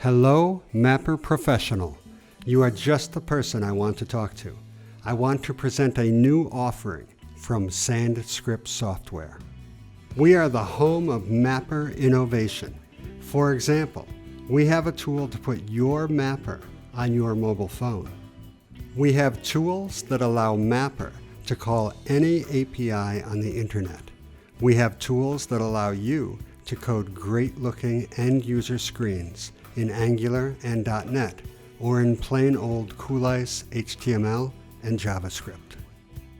Hello, Mapper Professional. You are just the person I want to talk to. I want to present a new offering from SandScript Software. We are the home of Mapper innovation. For example, we have a tool to put your Mapper on your mobile phone. We have tools that allow Mapper to call any API on the internet. We have tools that allow you to code great-looking end-user screens in Angular and .NET, or in plain old Coolice HTML and JavaScript.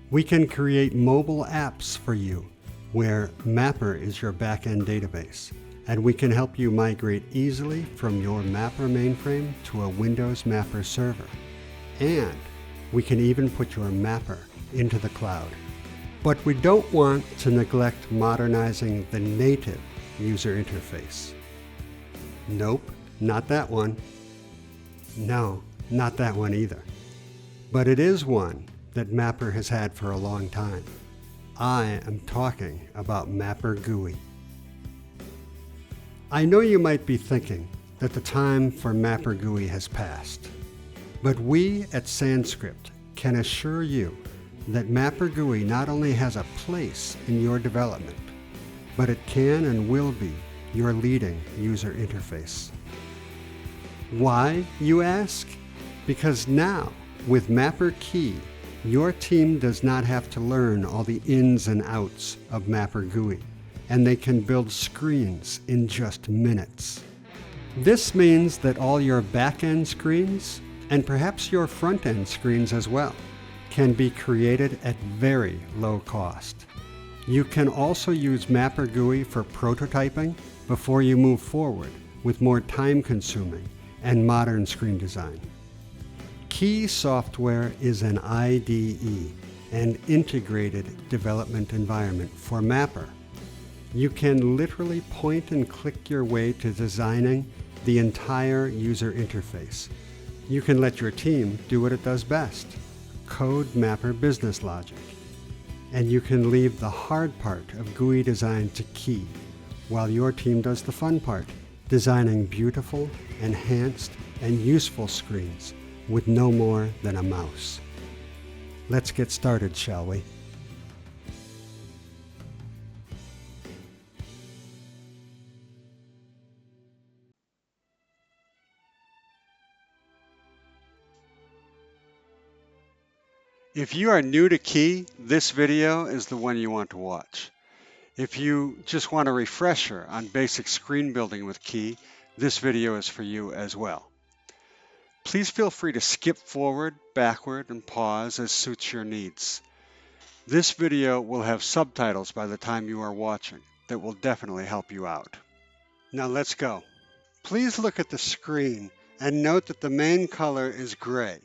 We can create mobile apps for you, where Mapper is your back-end database, and we can help you migrate easily from your Mapper mainframe to a Windows Mapper server. And we can even put your Mapper into the cloud. But we don't want to neglect modernizing the native user interface. Nope, not that one. No, not that one either. But it is one that Mapper has had for a long time. I am talking about Mapper GUI. I know you might be thinking that the time for Mapper GUI has passed, but we at SandScript can assure you that Mapper GUI not only has a place in your development, but it can and will be your leading user interface. Why, you ask? Because now, with Mapper Key, your team does not have to learn all the ins and outs of Mapper GUI, and they can build screens in just minutes. This means that all your back-end screens, and perhaps your front-end screens as well, can be created at very low cost. You can also use Mapper GUI for prototyping before you move forward with more time-consuming and modern screen design. Key software is an IDE, an integrated development environment for Mapper. You can literally point and click your way to designing the entire user interface. You can let your team do what it does best, code Mapper business logic. And you can leave the hard part of GUI design to Key, while your team does the fun part, designing beautiful, enhanced, and useful screens with no more than a mouse. Let's get started, shall we? If you are new to Key, this video is the one you want to watch. If you just want a refresher on basic screen building with Key, this video is for you as well. Please feel free to skip forward, backward, and pause as suits your needs. This video will have subtitles by the time you are watching that will definitely help you out. Now let's go. Please look at the screen and note that the main color is gray.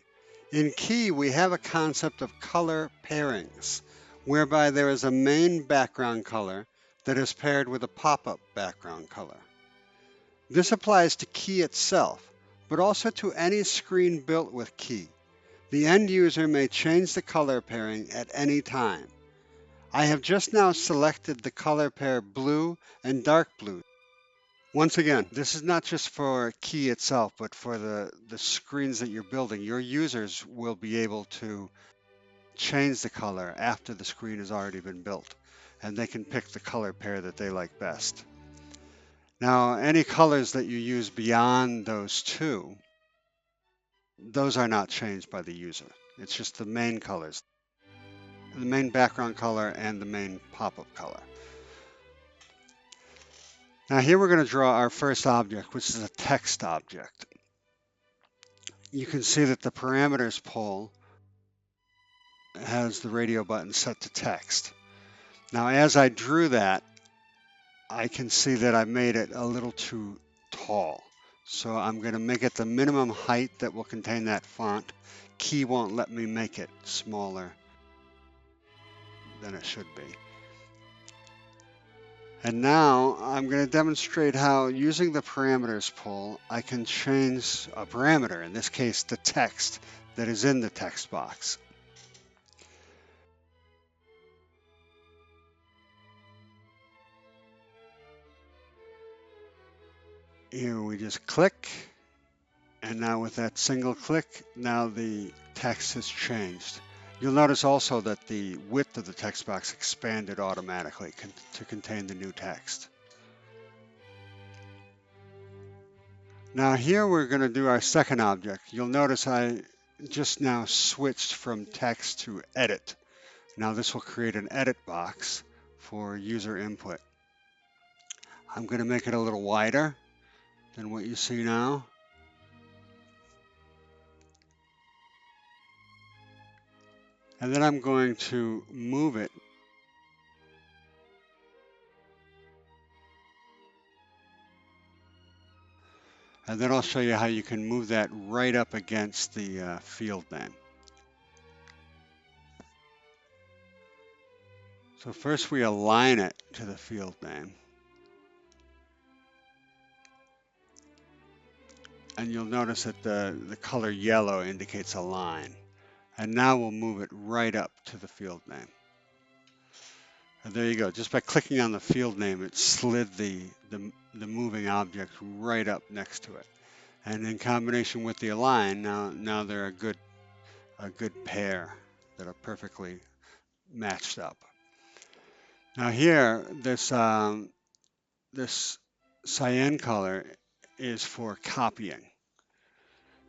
In Key, we have a concept of color pairings, whereby there is a main background color that is paired with a pop-up background color. This applies to Key itself, but also to any screen built with Key. The end user may change the color pairing at any time. I have just now selected the color pair blue and dark blue. Once again, this is not just for Key itself, but for the screens that you're building. Your users will be able to change the color after the screen has already been built, and they can pick the color pair that they like best. Now, any colors that you use beyond those two, those are not changed by the user. It's just the main colors, the main background color and the main pop-up color. Now here we're going to draw our first object, which is a text object. You can see that the parameters pole has the radio button set to text. Now as I drew that, I can see that I made it a little too tall. So I'm going to make it the minimum height that will contain that font. Key won't let me make it smaller than it should be. And now I'm going to demonstrate how, using the parameters pole, I can change a parameter, in this case the text that is in the text box. Here we just click And now with that single click, now the text has changed. You'll notice also that the width of the text box expanded automatically to contain the new text. Now here we're going to do our second object. You'll notice I just now switched from text to edit. Now this will create an edit box for user input. I'm going to make it a little wider than what you see now. And then I'm going to move it. And then I'll show you how you can move that right up against the field name. So first we align it to the field name. And you'll notice that the color yellow indicates a line. And now we'll move it right up to the field name. And there you go. Just by clicking on the field name, it slid the moving object right up next to it. And in combination with the align, now they're a good pair that are perfectly matched up. Now here, this cyan color is for copying.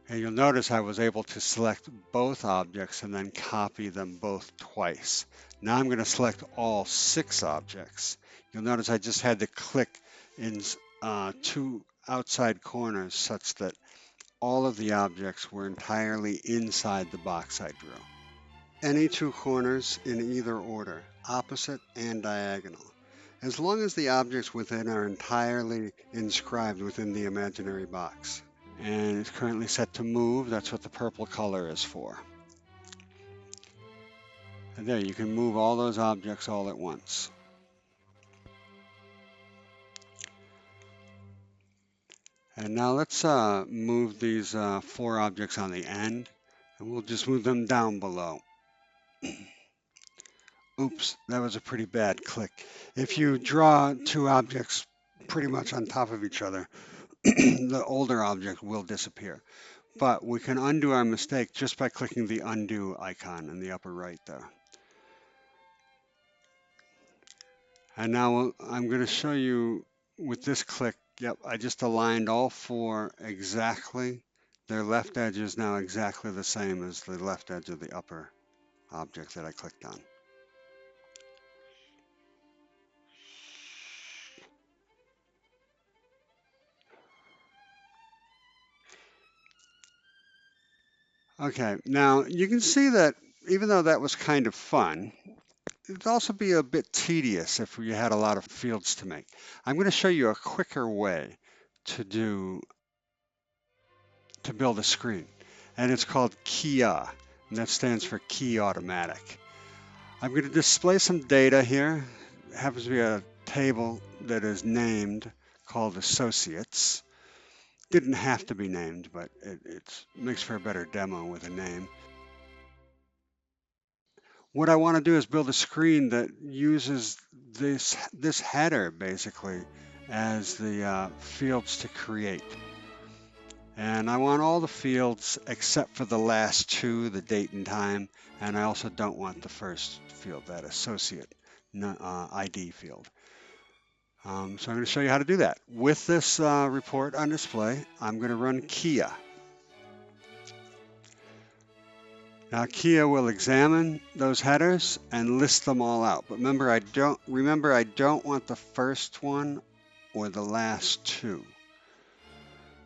And you'll notice I was able to select both objects and then copy them both twice. Now I'm going to select all 6 objects. You'll notice I just had to click in 2 outside corners such that all of the objects were entirely inside the box I drew. Any 2 corners in either order, opposite and diagonal, as long as the objects within are entirely inscribed within the imaginary box. And it's currently set to move. That's what the purple color is for. And there, you can move all those objects all at once. And now let's move these 4 objects on the end, and we'll just move them down below. Oops, that was a pretty bad click. If you draw 2 objects pretty much on top of each other, the older object will disappear. But we can undo our mistake just by clicking the undo icon in the upper right there. And now I'm going to show you with this click, yep, I just aligned all 4 exactly. Their left edge is now exactly the same as the left edge of the upper object that I clicked on. Okay, now you can see that even though that was kind of fun, it'd also be a bit tedious if you had a lot of fields to make. I'm going to show you a quicker way to build a screen, and it's called KIA, and that stands for Key Automatic. I'm going to display some data here. It happens to be a table that is named called Associates. Didn't have to be named, but it makes for a better demo with a name. What I want to do is build a screen that uses this header basically as the fields to create. And I want all the fields except for the last 2, the date and time, and I also don't want the first field, that associate ID field. So I'm going to show you how to do that. With this report on display, I'm going to run KIA. Now KIA will examine those headers and list them all out. But remember, I don't want the first one or the last 2.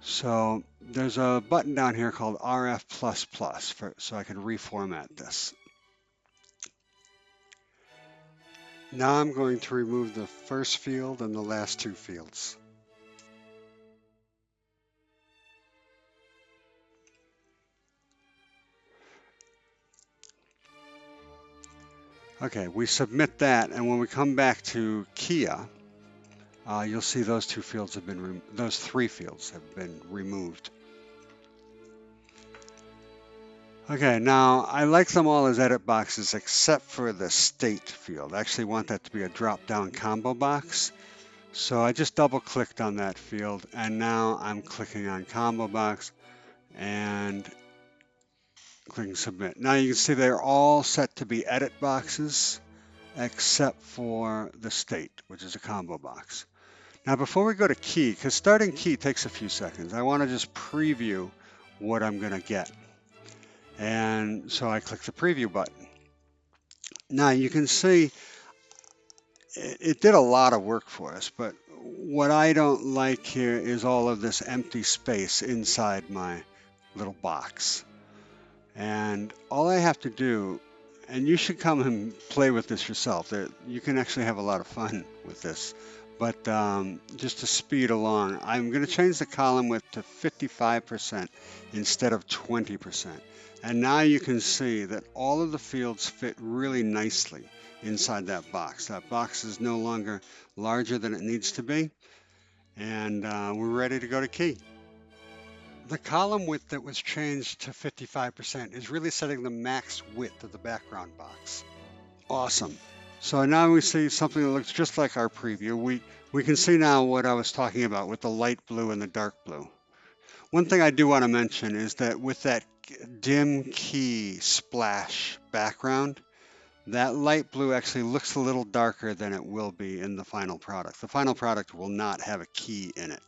So there's a button down here called RF++, so I can reformat this. Now I'm going to remove the first field and the last 2 fields. Okay, we submit that, and when we come back to KIA, you'll see those 2 fields have been those 3 fields have been removed. Okay, now I like them all as edit boxes except for the state field. I actually want that to be a drop-down combo box. So I just double-clicked on that field, and now I'm clicking on combo box. and clicking submit. Now you can see they're all set to be edit boxes except for the state, which is a combo box. Now before we go to key, because starting key takes a few seconds, I want to just preview what I'm going to get. And so I click the preview button. Now you can see it did a lot of work for us, but what I don't like here is all of this empty space inside my little box. And all I have to do, and you should come and play with this yourself. You can actually have a lot of fun with this. But just to speed along, I'm going to change the column width to 55% instead of 20%. And now you can see that all of the fields fit really nicely inside that box. That box is no longer larger than it needs to be. And we're ready to go to key. The column width that was changed to 55% is really setting the max width of the background box. Awesome. So now we see something that looks just like our preview. We can see now what I was talking about with the light blue and the dark blue. One thing I do want to mention is that with that dim key splash background, that light blue actually looks a little darker than it will be in the final product. The final product will not have a key in it.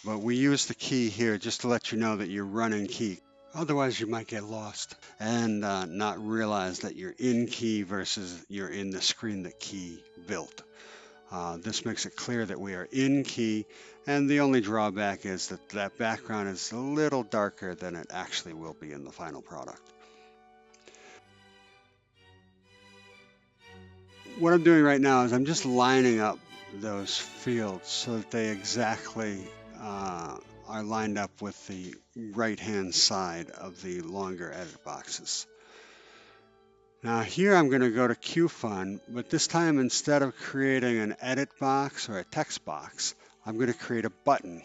But we use the key here just to let you know that you're running key. Otherwise, you might get lost and not realize that you're in key versus you're in the screen that key built. This makes it clear that we are in key, and the only drawback is that that background is a little darker than it actually will be in the final product. What I'm doing right now is I'm just lining up those fields so that they exactly are lined up with the right-hand side of the longer edit boxes. Now here I'm going to go to QFun, but this time instead of creating an edit box or a text box, I'm going to create a button.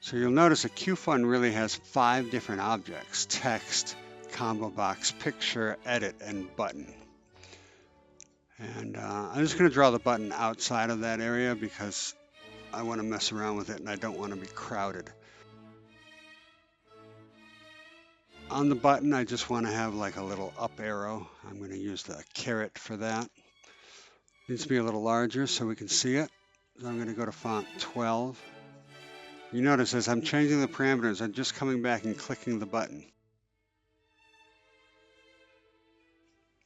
So you'll notice that QFun really has 5 different objects: text, combo box, picture, edit, and button. And I'm just going to draw the button outside of that area because I want to mess around with it and I don't want to be crowded. On the button, I just want to have like a little up arrow. I'm going to use the caret for that. It needs to be a little larger so we can see it. So I'm going to go to font 12. You notice as I'm changing the parameters, I'm just coming back and clicking the button.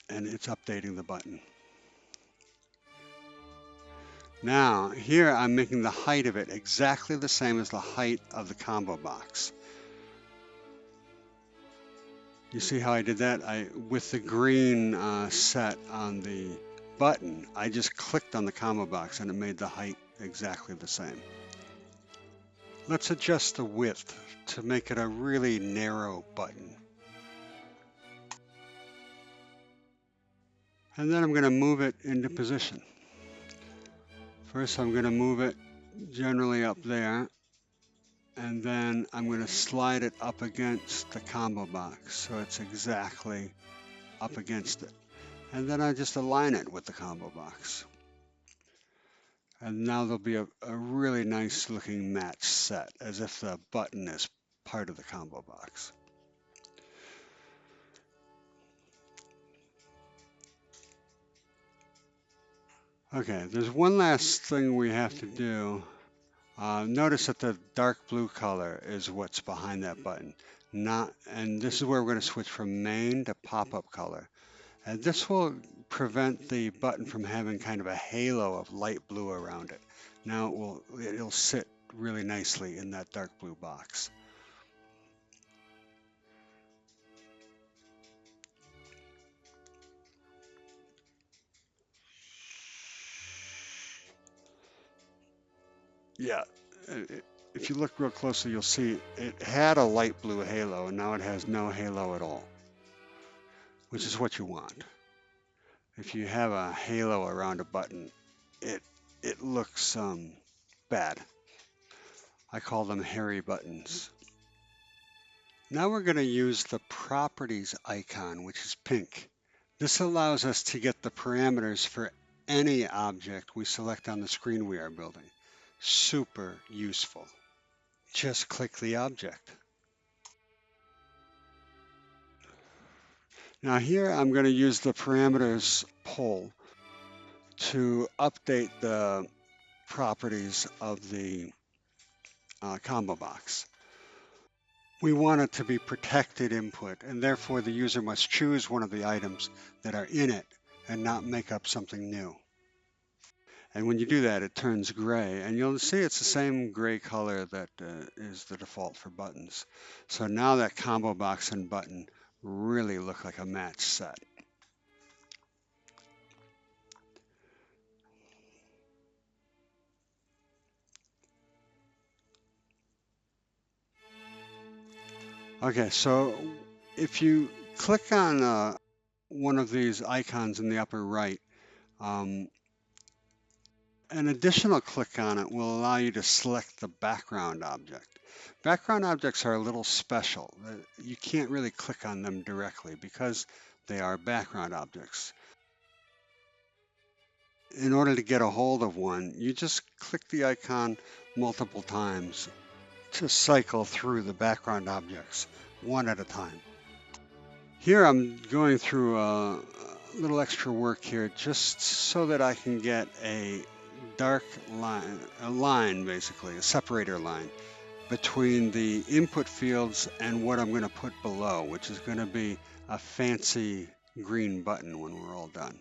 And it's updating the button. Now, here I'm making the height of it exactly the same as the height of the combo box. You see how I did that? With the green set on the button, I just clicked on the combo box and it made the height exactly the same. Let's adjust the width to make it a really narrow button. And then I'm going to move it into position. First, I'm going to move it generally up there, and then I'm going to slide it up against the combo box so it's exactly up against it. And then I just align it with the combo box. And now there'll be a really nice looking match set, as if the button is part of the combo box. Okay, there's one last thing we have to do. Notice that the dark blue color is what's behind that button. And this is where we're going to switch from main to pop-up color. And this will prevent the button from having kind of a halo of light blue around it. Now it'll sit really nicely in that dark blue box. Yeah, if you look real closely, you'll see it had a light blue halo, and now it has no halo at all, which is what you want. If you have a halo around a button, it looks bad. I call them hairy buttons. Now we're going to use the properties icon, which is pink. This allows us to get the parameters for any object we select on the screen we are building. Super useful. just click the object. Now here I'm going to use the parameters poll to update the properties of the combo box. We want it to be protected input, and therefore the user must choose one of the items that are in it and not make up something new. And when you do that, it turns gray, and you'll see it's the same gray color that is the default for buttons. So now that combo box and button really look like a match set. Okay, so if you click on one of these icons in the upper right, an additional click on it will allow you to select the background object. Background objects are a little special. You can't really click on them directly because they are background objects. In order to get a hold of one, you just click the icon multiple times to cycle through the background objects one at a time. Here I'm going through a little extra work here just so that I can get a dark line, basically, a separator line between the input fields and what I'm going to put below, which is going to be a fancy green button when we're all done.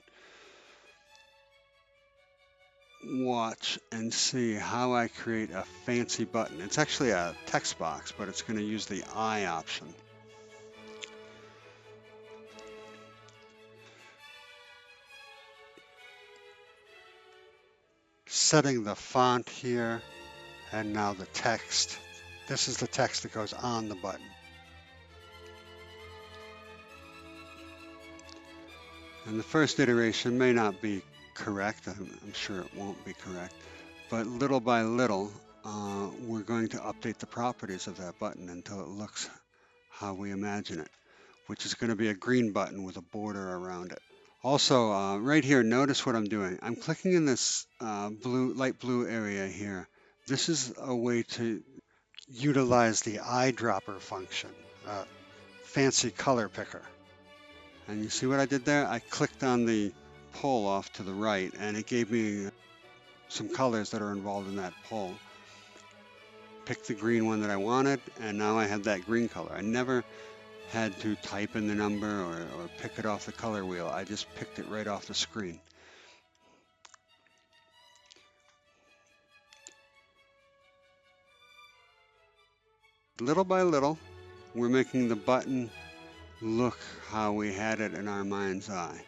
Watch and see how I create a fancy button. It's actually a text box, but it's going to use the I option. Setting the font here, and now the text. This is the text that goes on the button. And the first iteration may not be correct. I'm sure it won't be correct. But little by little, we're going to update the properties of that button until it looks how we imagine it, which is going to be a green button with a border around it. Also, right here, notice what I'm doing. I'm clicking in this light blue area here. This is a way to utilize the eyedropper function, fancy color picker. And you see what I did there? I clicked on the poll off to the right, and it gave me some colors that are involved in that poll. Picked the green one that I wanted, and now I have that green color. I never had to type in the number or pick it off the color wheel. I just picked it right off the screen. Little by little, we're making the button look how we had it in our mind's eye.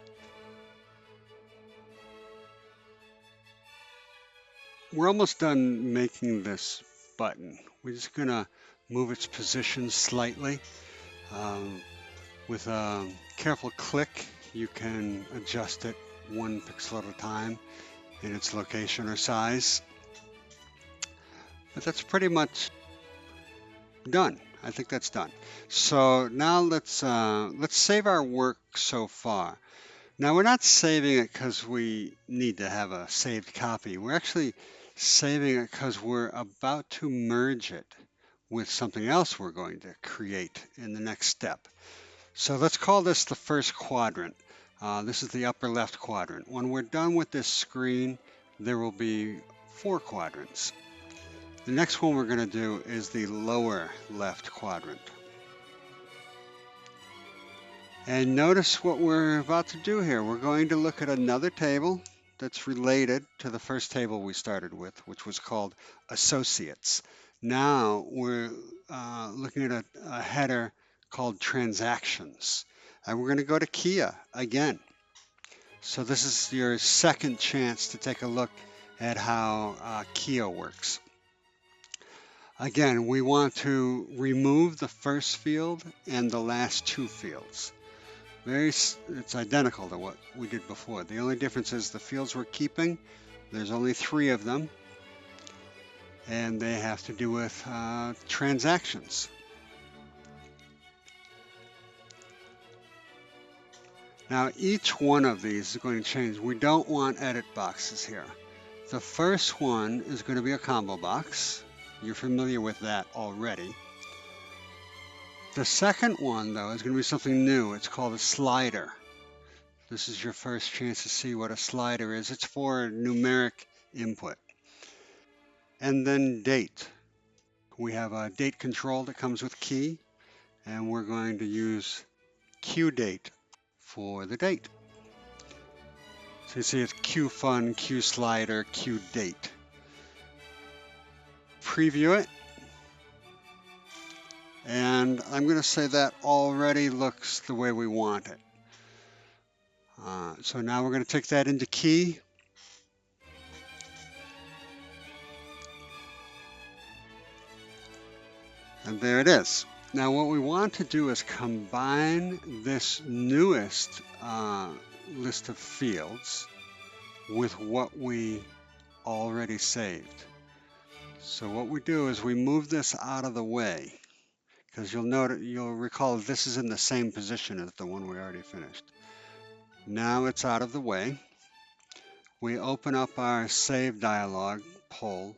We're almost done making this button. We're just going to move its position slightly. With a careful click, you can adjust it 1 pixel at a time in its location or size. But that's pretty much done. I think that's done. So now let's save our work so far. Now we're not saving it because we need to have a saved copy. We're actually saving it because we're about to merge it with something else we're going to create in the next step. So let's call this the first quadrant. This is the upper left quadrant. When we're done with this screen, there will be 4 quadrants. The next one we're going to do is the lower left quadrant. And notice what we're about to do here. We're going to look at another table that's related to the first table we started with, which was called Associates. Now we're looking at a header called Transactions. And we're going to go to Kia again. So this is your second chance to take a look at how Kia works. Again, we want to remove the first field and the last 2 fields. It's identical to what we did before. The only difference is the fields we're keeping, there's only 3 of them, and they have to do with transactions. Now each one of these is going to change. We don't want edit boxes here. The first one is going to be a combo box. You're familiar with that already. The second one, though, is going to be something new. It's called a slider. This is your first chance to see what a slider is. It's for numeric input. And then date. We have a date control that comes with key, and we're going to use QDate for the date. So you see it's QFun, QSlider, QDate. Preview it. And I'm going to say that already looks the way we want it. So now we're going to take that into key. And there it is. Now what we want to do is combine this newest list of fields with what we already saved. So what we do is we move this out of the way, because you'll recall this is in the same position as the one we already finished. Now it's out of the way. We open up our Save dialog poll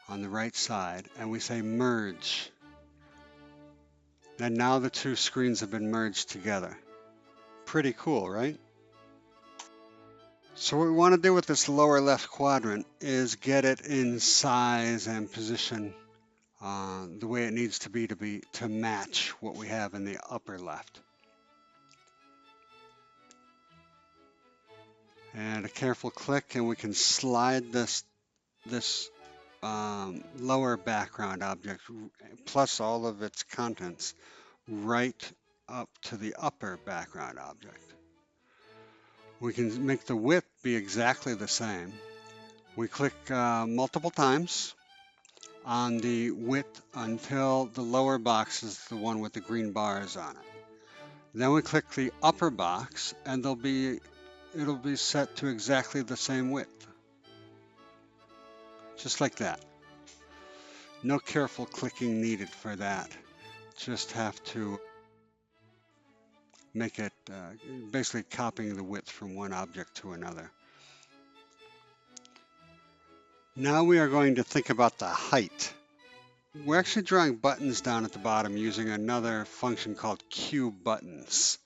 on the right side, and we say Merge. And now the two screens have been merged together. Pretty cool, right? So what we want to do with this lower left quadrant is get it in size and position the way it needs to be to match what we have in the upper left. And a careful click, and we can slide this lower background object plus all of its contents right up to the upper background object. We can make the width be exactly the same. We click multiple times on the width until the lower box is the one with the green bars on it. Then we click the upper box, and it'll be set to exactly the same width. Just like that. No careful clicking needed for that. Just have to make it basically copying the width from one object to another. Now we are going to think about the height. We're actually drawing buttons down at the bottom using another function called QButtons.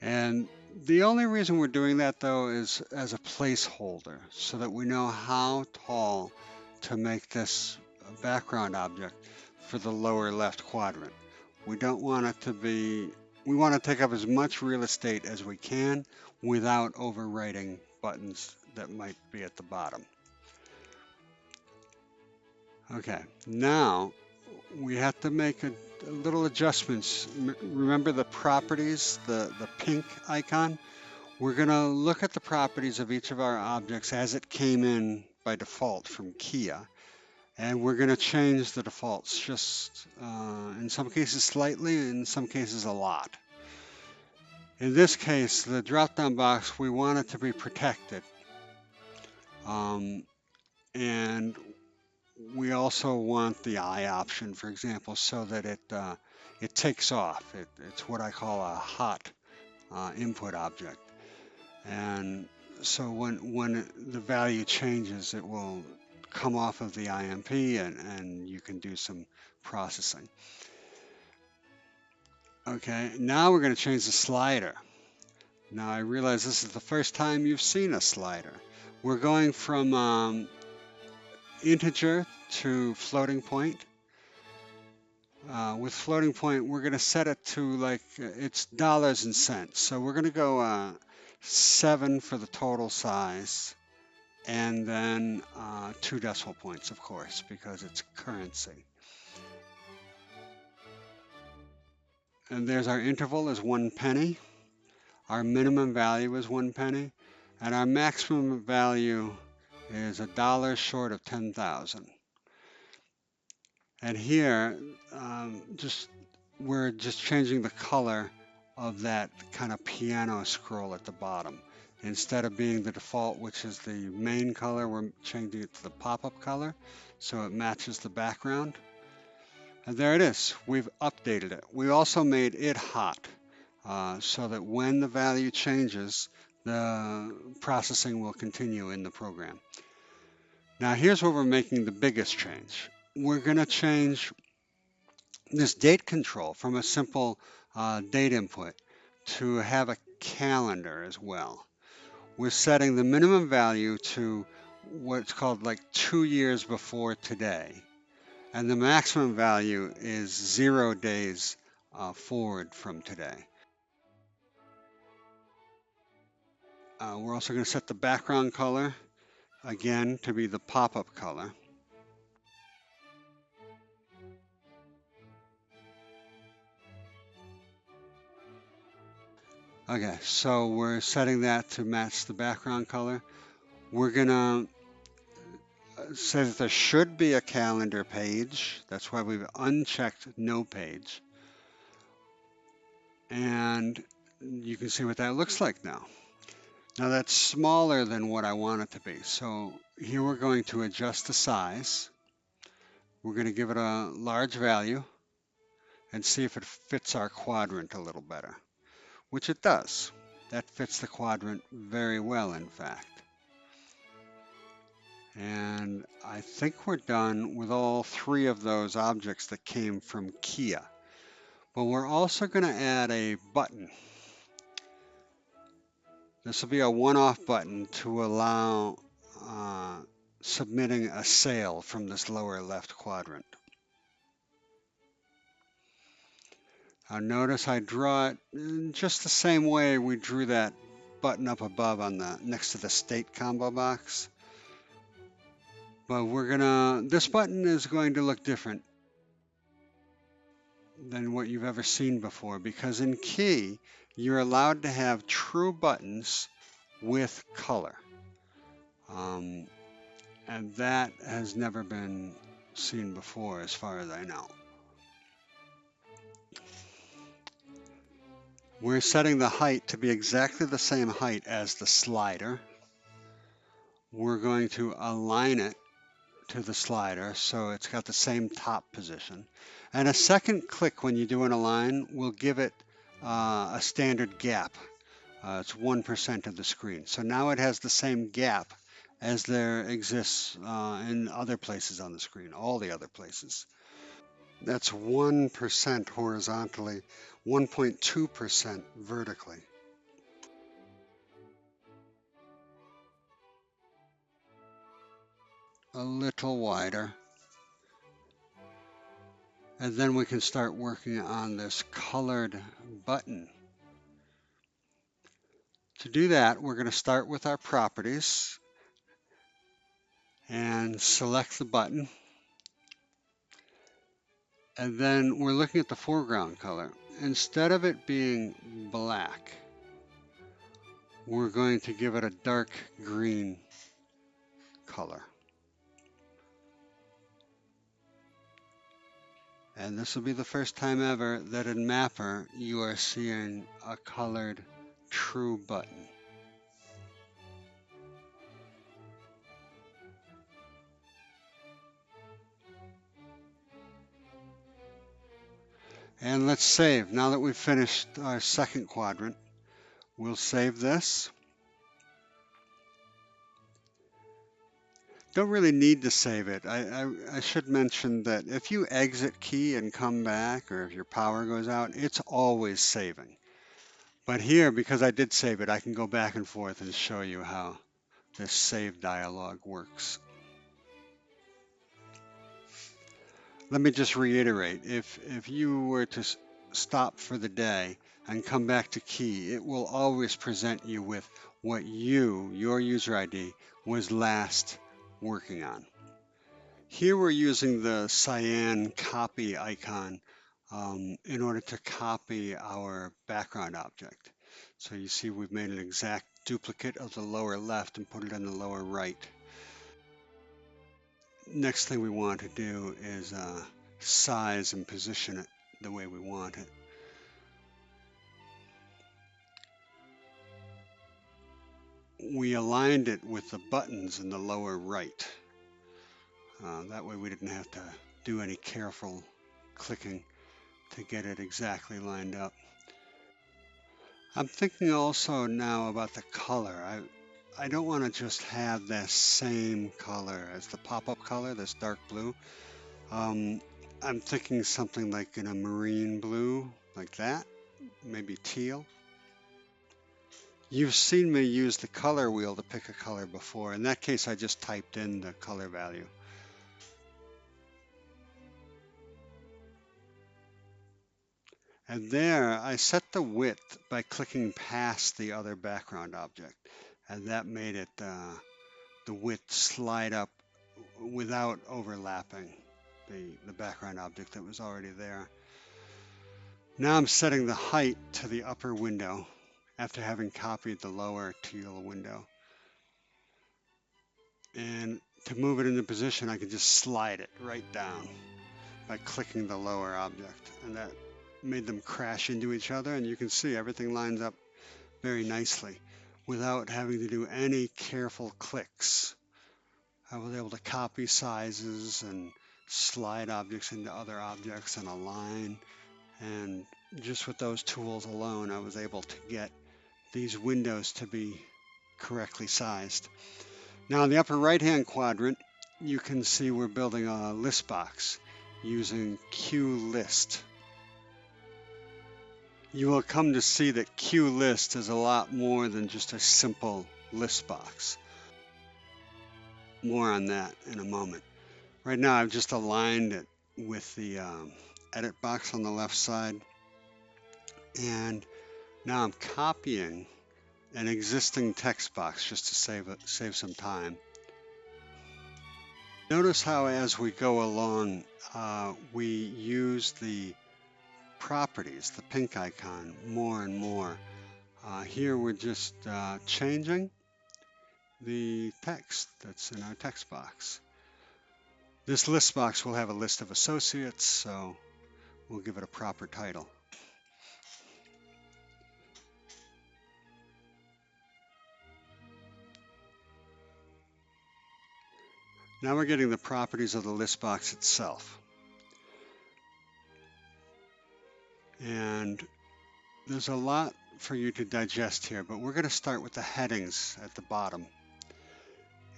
And the only reason we're doing that, though, is as a placeholder so that we know how tall to make this background object for the lower left quadrant. We don't want it to be, we want to take up as much real estate as we can without overwriting buttons that might be at the bottom. Okay, now we have to make a little adjustments. Remember the properties, the pink icon? We're going to look at the properties of each of our objects as it came in by default from Kia. And we're going to change the defaults just in some cases slightly, in some cases a lot. In this case, the drop-down box, we want it to be protected. And we also want the eye option, for example, so that it takes off. It's what I call a hot input object. And so when the value changes, it will come off of the IMP and you can do some processing. Okay, now we're going to change the slider. Now I realize this is the first time you've seen a slider. We're going from integer to floating point. With floating point, we're going to set it to like it's dollars and cents. So we're going to go 7 for the total size, and then 2 decimal points, of course, because it's currency. And there's our interval is 1 penny. Our minimum value is 1 penny, and our maximum value is $1 short of 10,000. And here, we're just changing the color of that kind of piano scroll at the bottom. Instead of being the default, which is the main color, we're changing it to the pop-up color so it matches the background. And there it is. We've updated it. We also made it hot so that when the value changes, the processing will continue in the program. Now here's where we're making the biggest change. we're going to change this date control from a simple date input to have a calendar as well. We're setting the minimum value to what's called like 2 years before today. And the maximum value is 0 days forward from today. We're also going to set the background color, again, to be the pop-up color. Okay, so we're setting that to match the background color. We're going to say that there should be a calendar page. That's why we've unchecked no page. And you can see what that looks like now. Now that's smaller than what I want it to be. So here we're going to adjust the size. We're going to give it a large value and see if it fits our quadrant a little better, which it does. That fits the quadrant very well, in fact. And I think we're done with all three of those objects that came from Kia. But we're also going to add a button. This will be a one-off button to allow submitting a sale from this lower left quadrant. Now notice I draw it in just the same way we drew that button up above on the next to the state combo box. But this button is going to look different than what you've ever seen before, because in Key, you're allowed to have true buttons with color. And that has never been seen before, as far as I know. We're setting the height to be exactly the same height as the slider. We're going to align it to the slider so it's got the same top position. And a second click when you do an align will give it a standard gap. It's 1% of the screen. So now it has the same gap as there exists in other places on the screen, all the other places. That's 1% horizontally, 1.2% vertically. A little wider. And then we can start working on this colored button. To do that, we're going to start with our properties and select the button. And then we're looking at the foreground color. Instead of it being black, we're going to give it a dark green color. And this will be the first time ever that in Mapper you are seeing a colored true button. And let's save. Now that we've finished our second quadrant, we'll save this. Don't really need to save it. I should mention that if you exit Key and come back, or if your power goes out, it's always saving. But here, because I did save it, I can go back and forth and show you how this save dialog works. Let me just reiterate, if you were to stop for the day and come back to Key, it will always present you with what your user ID, was last working on. Here we're using the cyan copy icon in order to copy our background object. So you see we've made an exact duplicate of the lower left and put it in the lower right. Next thing we want to do is size and position it the way we want it. We aligned it with the buttons in the lower right. That way we didn't have to do any careful clicking to get it exactly lined up. I'm thinking also now about the color. I don't want to just have the same color as the pop-up color, this dark blue. I'm thinking something like in a marine blue, like that, maybe teal. You've seen me use the color wheel to pick a color before. In that case, I just typed in the color value. And there, I set the width by clicking past the other background object. And that made it the width slide up without overlapping the background object that was already there. Now I'm setting the height to the upper window after having copied the lower teal window. And to move it into position, I can just slide it right down by clicking the lower object. And that made them crash into each other. And you can see everything lines up very nicely without having to do any careful clicks. I was able to copy sizes and slide objects into other objects and align. And just with those tools alone, I was able to get these windows to be correctly sized. Now in the upper right-hand quadrant, you can see we're building a list box using QList. You will come to see that QList is a lot more than just a simple list box. More on that in a moment. Right now I've just aligned it with the edit box on the left side, and now I'm copying an existing text box just to save some time. Notice how as we go along we use the properties, the pink icon, more and more. Here we're just changing the text that's in our text box. This list box will have a list of associates, so we'll give it a proper title. Now we're getting the properties of the list box itself. And there's a lot for you to digest here, but we're going to start with the headings at the bottom.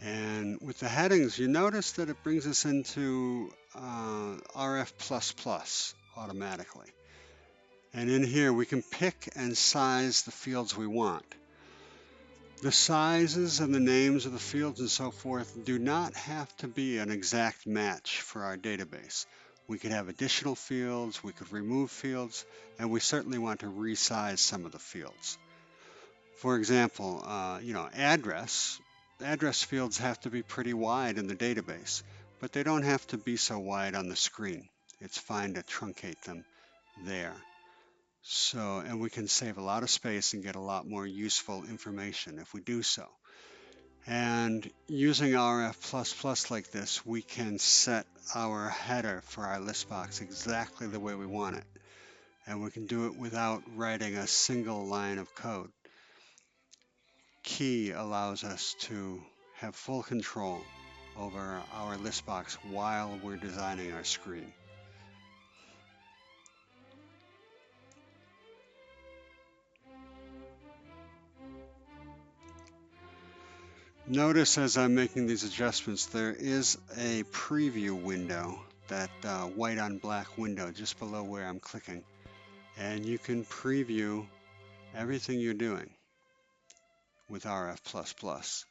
And with the headings, you notice that it brings us into RF++ automatically. And in here, we can pick and size the fields we want. The sizes and the names of the fields and so forth do not have to be an exact match for our database. We could have additional fields, we could remove fields, and we certainly want to resize some of the fields. For example, address fields have to be pretty wide in the database, but they don't have to be so wide on the screen. It's fine to truncate them there. So, and we can save a lot of space and get a lot more useful information if we do so. And using RF++ like this, we can set our header for our list box exactly the way we want it. And we can do it without writing a single line of code. Key allows us to have full control over our list box while we're designing our screen. Notice as I'm making these adjustments, there is a preview window, that white on black window just below where I'm clicking. And you can preview everything you're doing with RF++.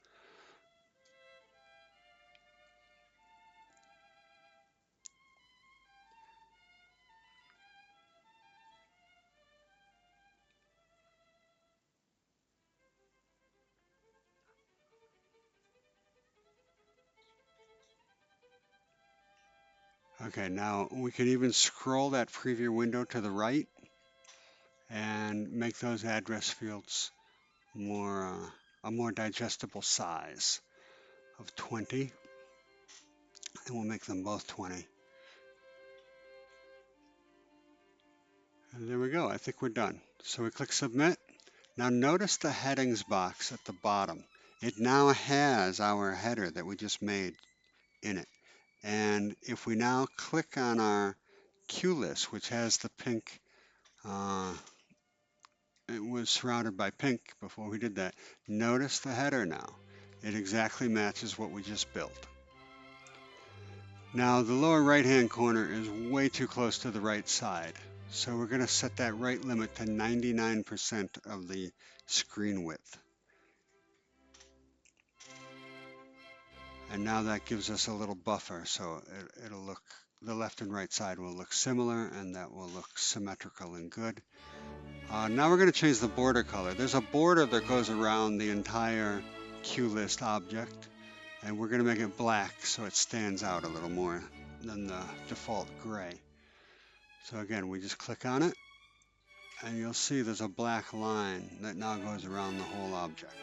Okay, now we can even scroll that preview window to the right and make those address fields a more digestible size of 20, and we'll make them both 20. And there we go. I think we're done. So we click Submit. Now notice the headings box at the bottom. It now has our header that we just made in it. And if we now click on our QList, which has the pink, it was surrounded by pink before we did that. Notice the header now. It exactly matches what we just built. Now the lower right hand corner is way too close to the right side. So we're going to set that right limit to 99% of the screen width. And now that gives us a little buffer, so it'll look, the left and right side will look similar, and that will look symmetrical and good. Now we're going to change the border color. There's a border that goes around the entire QList object, and we're going to make it black so it stands out a little more than the default gray. So again, we just click on it, and you'll see there's a black line that now goes around the whole object.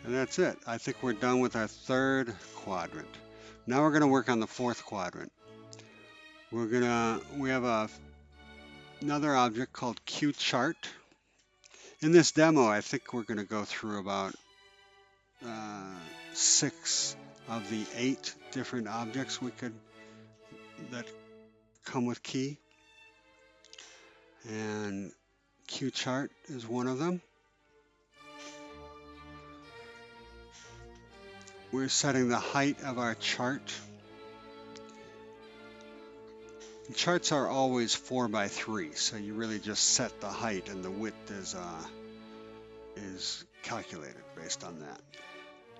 And that's it. I think we're done with our third quadrant. Now we're going to work on the fourth quadrant. We have another object called QChart. In this demo, I think we're going to go through about 6 of the 8 different objects that come with key. And QChart is one of them. We're setting the height of our chart. The charts are always 4 by 3, so you really just set the height, and the width is calculated based on that.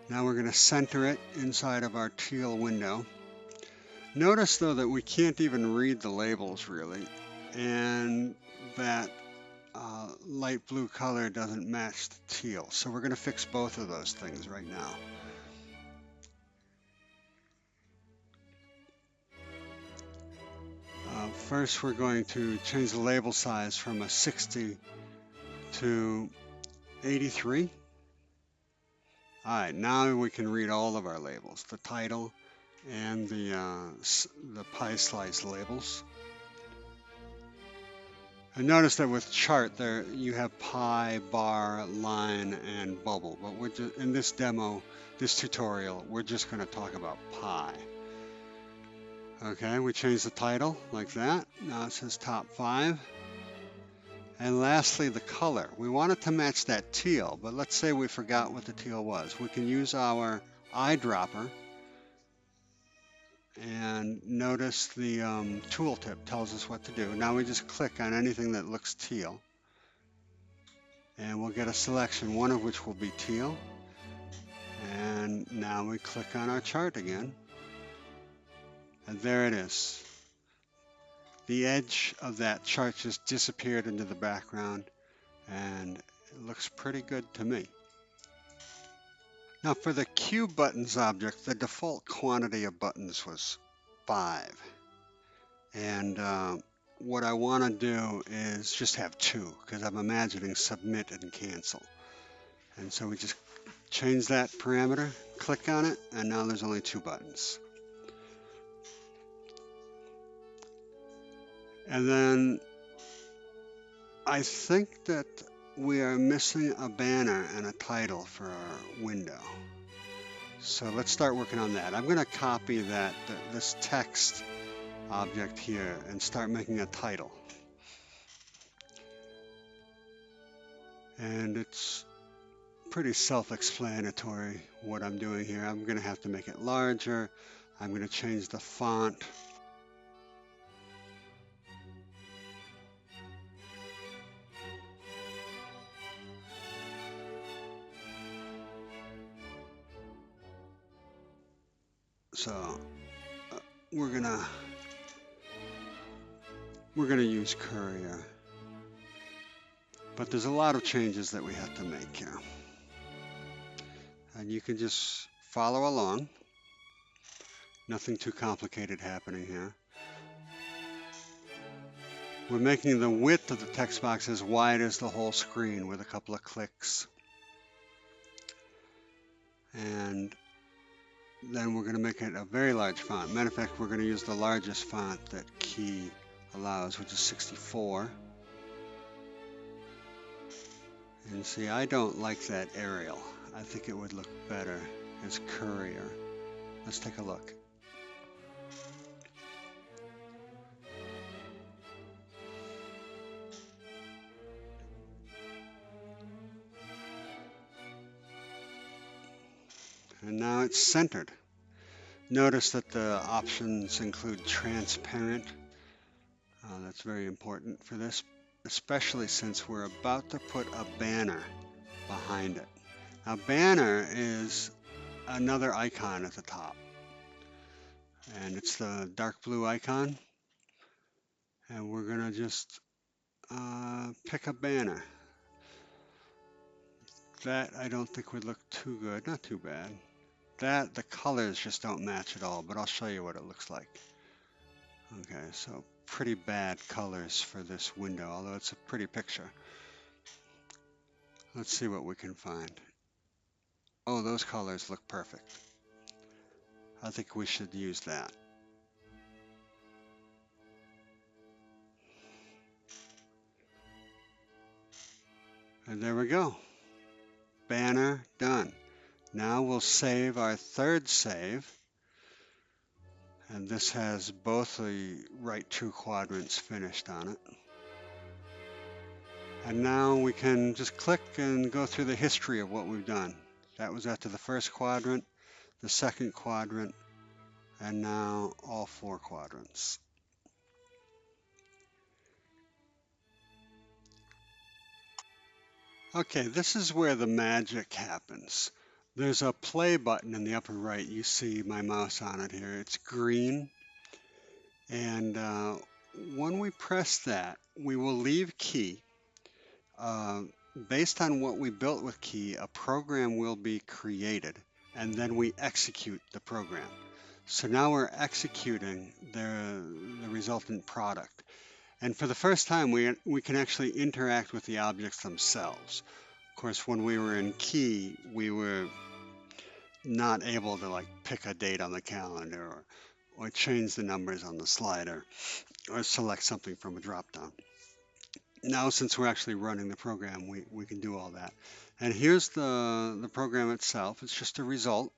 Now we're going to center it inside of our teal window. Notice though that we can't even read the labels really, and that light blue color doesn't match the teal. So we're going to fix both of those things right now. First, we're going to change the label size from a 60 to 83. All right, now we can read all of our labels, the title and the pie slice labels. And notice that with chart there you have pie, bar, line, and bubble. But we're just, in this demo, this tutorial, we're just going to talk about pie. Okay, we change the title like that. Now it says top 5. And lastly, the color. We want it to match that teal, but let's say we forgot what the teal was. We can use our eyedropper, and notice the tooltip tells us what to do. Now we just click on anything that looks teal, and we'll get a selection, one of which will be teal. And now we click on our chart again, and there it is. The edge of that chart just disappeared into the background, and it looks pretty good to me. Now for the Q buttons object, the default quantity of buttons was 5. And what I want to do is just have 2, because I'm imagining submit and cancel. And so we just change that parameter, click on it, and now there's only 2 buttons. And then I think that we are missing a banner and a title for our window. So let's start working on that. I'm going to copy this text object here and start making a title. And it's pretty self-explanatory what I'm doing here. I'm going to have to make it larger. I'm going to change the font. So we're gonna use Courier, but there's a lot of changes that we have to make here, and you can just follow along. Nothing too complicated happening here. We're making the width of the text box as wide as the whole screen with a couple of clicks, and then we're going to make it a very large font. Matter of fact, we're going to use the largest font that Key allows, which is 64. And see, I don't like that Arial. I think it would look better as Courier. Let's take a look. and now it's centered. Notice that the options include transparent. That's very important for this, especially since we're about to put a banner behind it. Now, banner is another icon at the top, and it's the dark blue icon, and we're going to just pick a banner. That I don't think would look too good, not too bad. The colors just don't match at all, but I'll show you what it looks like. Okay, so pretty bad colors for this window, although it's a pretty picture. Let's see what we can find. Oh, those colors look perfect. I think we should use that. And there we go. Banner done. Now we'll save our third save. And this has both the right two quadrants finished on it. And now we can just click and go through the history of what we've done. That was after the first quadrant, the second quadrant, and now all four quadrants. Okay, this is where the magic happens. There's a play button in the upper right. You see my mouse on it here. It's green. And when we press that, we will leave key. Based on what we built with key, a program will be created, and then we execute the program. So now we're executing the resultant product. And for the first time, we can actually interact with the objects themselves. Of course, when we were in key, we were not able to like pick a date on the calendar or change the numbers on the slider or select something from a drop-down. Now, since we're actually running the program, we can do all that. And here's the program itself. It's just a result.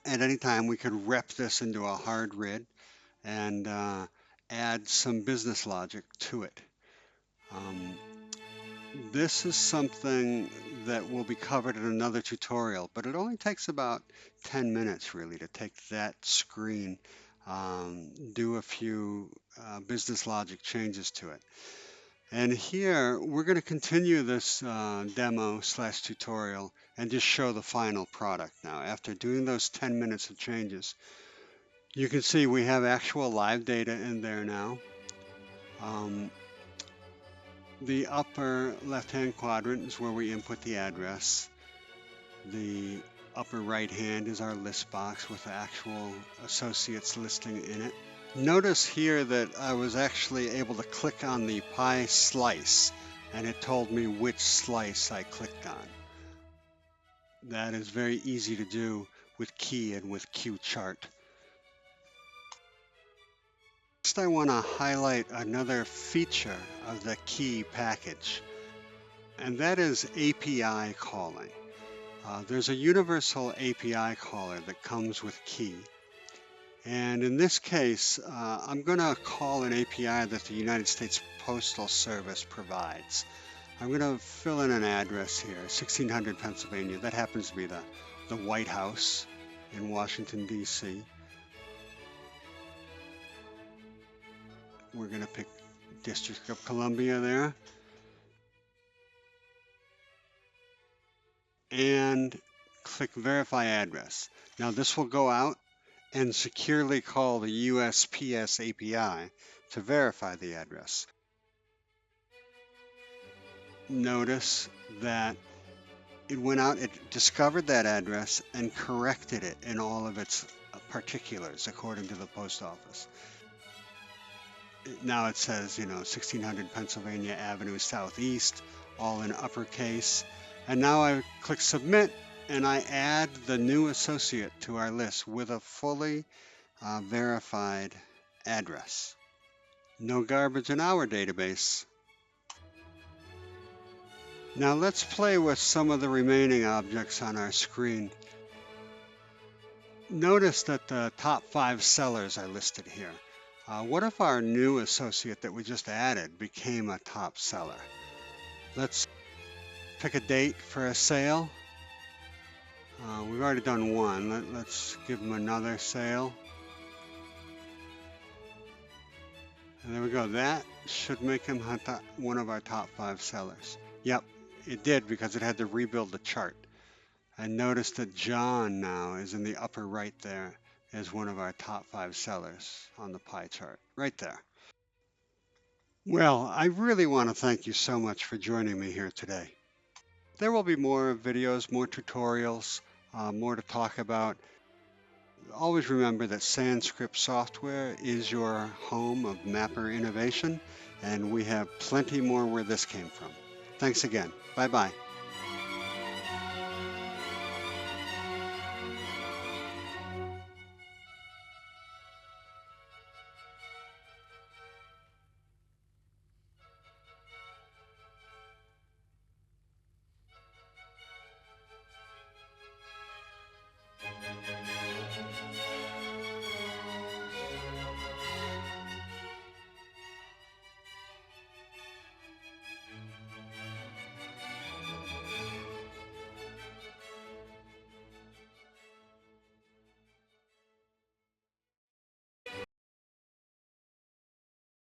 At any time, we could rep this into a hard RID and add some business logic to it. This is something that will be covered in another tutorial, but it only takes about 10 minutes really to take that screen, do a few business logic changes to it. And here we're going to continue this demo/tutorial and just show the final product now. After doing those 10 minutes of changes, you can see we have actual live data in there now. The upper left-hand quadrant is where we input the address. The upper right-hand is our list box with the actual associates listing in it. Notice here that I was actually able to click on the pie slice, and it told me which slice I clicked on. That is very easy to do with key and with QChart. Next, I want to highlight another feature of the key package, and that is API calling. There's a universal API caller that comes with key. And in this case, I'm going to call an API that the United States Postal Service provides. I'm going to fill in an address here, 1600 Pennsylvania. That happens to be the White House in Washington, D.C. We're going to pick District of Columbia there. And click Verify Address. Now this will go out and securely call the USPS API to verify the address. Notice that it went out, it discovered that address and corrected it in all of its particulars according to the post office. Now it says, 1600 Pennsylvania Avenue Southeast, all in uppercase. And now I click Submit, and I add the new associate to our list with a fully verified address. No garbage in our database. Now let's play with some of the remaining objects on our screen. Notice that the top 5 sellers are listed here. What if our new associate that we just added became a top seller? Let's pick a date for a sale. We've already done one. Let's give him another sale. And there we go. That should make him one of our top 5 sellers. Yep, it did because it had to rebuild the chart. And notice that John now is in the upper right there as one of our top 5 sellers on the pie chart. Right there. Well, I really want to thank you so much for joining me here today. There will be more videos, more tutorials, more to talk about. Always remember that SandScript Software is your home of Mapper innovation, and we have plenty more where this came from. Thanks again. Bye-bye.